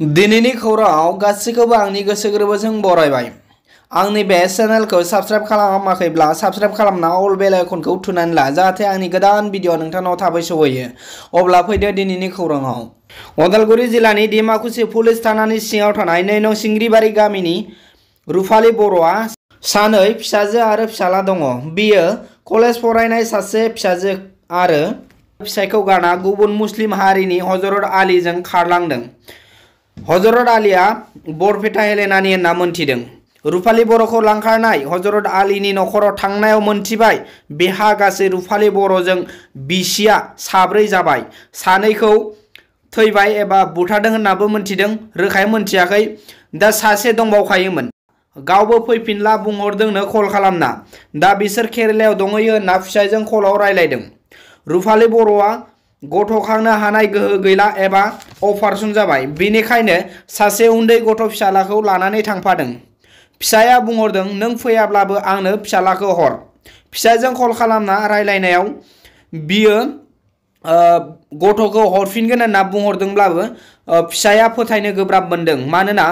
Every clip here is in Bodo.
दिनैनि खौराङाव गासैखौबो आंनि गोसो गोरबोजों बरायबाय। आंनि बे चेनेलखौ साबस्क्राइब खालामाखैब्ला साबस्क्राइब खालामना अल बेल आइकनखौ थुनानै ला जाहाथे आंनि गोदान भिडिअ नोंथांनाव थाबै सौहैयो। अब्ला फैदो दिनैनि खौराङाव। उदालगुरि जिल्लानि डिमाकुसि पुलिस थानानि सिङाव थानाय 2 नं सिंग्रिबारि गामिनि रुफालि बर'आ सानै फिसाजो आरो फिसाला दङ। बियो कलेज फरायनाय सासे फिसाजो आरो फिसायखौ गारना गुबुन मुस्लिम हारिनि हजरत आलीजों खारलांदों। हजरत आलीआ बरपेटा हेलेनानि होनना मोनथिदों। रुफालि बर'खौ लांखारनाय हजरत आलीनि नखराव थांनायाव मोनथिबाय बेहा गासै रुफालि बर'जों बिसिया 4 जाबाय। सानैखौ थैबाय एबा बुथारदों होननाबो मोनथिदों, रोखायै मोनथियाखै। दा सासे दंबावखायोमोन, गावबो फैफिनला बुंहरदोंनो कल खालामना। दा बिसोर केरेलायाव दंहैयो होनना फिसायजों कलाव रायलायदों। रुफालि बर'आ गथ'खांनो हानाय गोहो गैला एबा अपारेसन जाबाय, बेनिखायनो सासे उन्दै गथ' फिसालाखौ लानानै थांफादों। फिसाया बुंहरदों नों फैयाब्लाबो आंनो फिसालाखौ हर। फिसाजों कल खालामना रायलायनायाव बियो गथ'खौ हरफिनगोन होनना बुंहरदोंब्लाबो फिसाया फोथायनो गोब्राब मोनदों, मानोना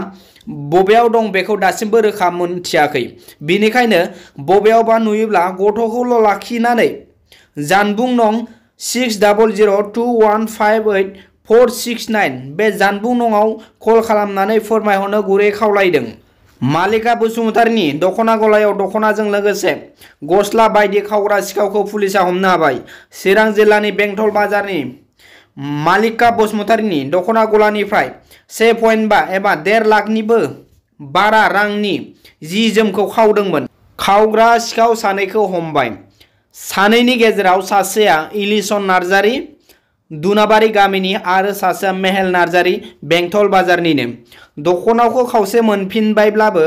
बबेयाव दं बेखौ दासिमबो रोखा मोनथियाखै। बेनिखायनो बबेयावबा नुयोब्ला गथ'खौल' लाखिनानै जानबुं नं 6002158469 बे जानबुं नङाव कल खालामनानै फोरमायहरनो गुरै खावलायदों। मालिका बसुमतारीनि दख'ना गलायाव दख'नाजों लोगोसे गस्ला बायदि खावग्रा सिखावखौ पुलिसा हमनो हाबाय। चिरां जिल्लानि बेंटल बाजारनि मालिका बसुमतारीनि दख'ना गलानिफ्राय 1.5 एबा 1.5 लाखनिबो बारा रांनि जि जोमखौ खावदोंमोन। खावग्रा सिखाव सानैखौ हमबाय। सानैनि गेजेराव सासेया इलिसन नार्जारी दुनाबारि गामिनि आरो सासेया मेहेल नार्जारी बेंटल बाजारनिनो। दख'नाखौ खावसे मोनफिनबायब्लाबो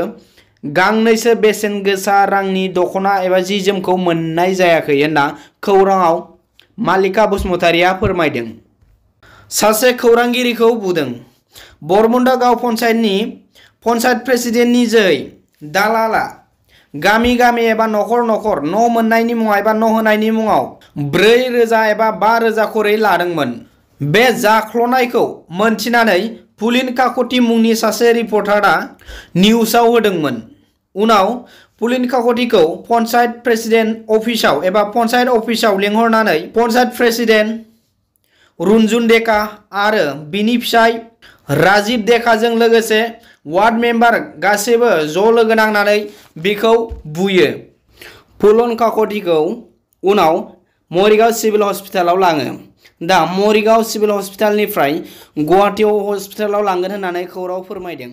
गांनैसो बेसेन गोसा रांनि दख'ना एबा जि जोमखौ मोननाय जायाखै होनना खौराङाव मालिका बसुमतारीया फोरमायदों। सासे खौरांगिरिखौ बुदों बरमुन्दा गाव पन्चायतनि पन्चायत प्रेसिडेन्टनि जोहै दालाला गामि गामि एबा नखर नखर न' मोननायनि मुङाव एबा न' होनायनि मुङाव 4,000 एबा 5,000 खरै लादोंमोन। बे जाख्ल'नायखौ मोनथिनानै पुलिन काकति मुंनि सासे रिपर्टारआ निउसाव होदोंमोन। उनाव पुलिन काकतिखौ पन्चायत प्रेसिडेन्ट अफिसाव एबा पन्चायत अफिसाव लिंहरनानै पन्चायत प्रेसिडेन्ट रुनजुन डेका आरो बिनि फिसाय राजिब डेकाजों लोगोसे वार्ड मेम्बार गासैबो ज' लोगो नांनानै बिखौ बुयो। पुलन काकतिखौ उनाव मरिगाव सिभिल हस्पिटालाव लाङो। दा मरिगाव सिभिल हस्पिटालनिफ्राय गुवाहाटी हस्पिटालाव लांगोन होननानै खौराङाव फोरमायदों।